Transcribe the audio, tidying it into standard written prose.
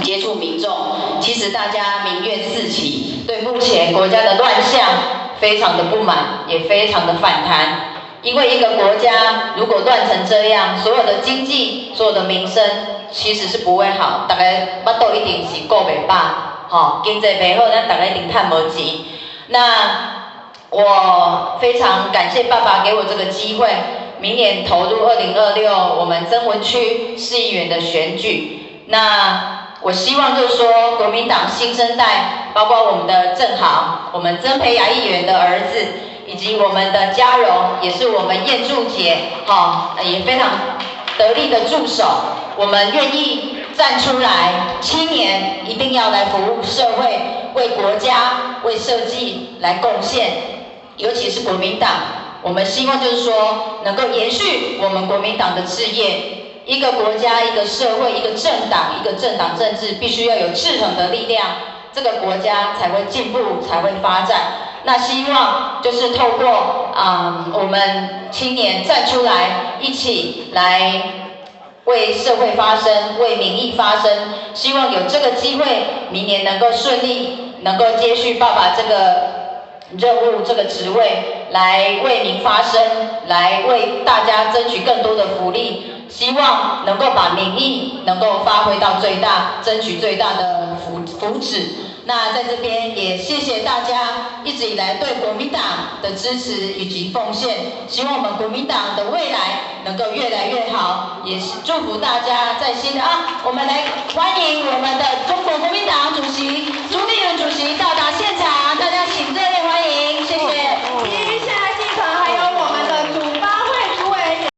接触民众，其实大家民怨四起，对目前国家的乱象非常的不满，也非常的反弹。因为一个国家如果乱成这样，所有的经济、所有的民生其实是不会好，大家巴肚一定是顾袂饱，经济袂好，咱大家一定赚无钱。那我非常感谢爸爸给我这个机会，明年投入2026我们曾文区市议员的选举。那我希望就是说，国民党新生代，包括我们的郑豪，我们曾培雅议员的儿子，以及我们的嘉荣，也是我们燕柱姐，也非常得力的助手。我们愿意站出来，青年一定要来服务社会，为国家、为设计来贡献。尤其是国民党，我们希望就是说，能够延续我们国民党的志业。一个国家、一个社会、一个政党、一个政党政治，必须要有制衡的力量，这个国家才会进步，才会发展。那希望就是透过我们青年站出来，一起来为社会发声，为民意发声。希望有这个机会，明年能够顺利，能够接续爸爸这个任务、这个职位，来为民发声，来为大家争取更多的福利。希望能够把民意能够发挥到最大，争取最大的福祉。那在这边也谢谢大家一直以来对国民党的支持以及奉献，希望我们国民党的未来能够越来越好，也祝福大家在新的我们来欢迎我们的中国国民党主席朱立伦主席到达现场，大家请热烈欢迎。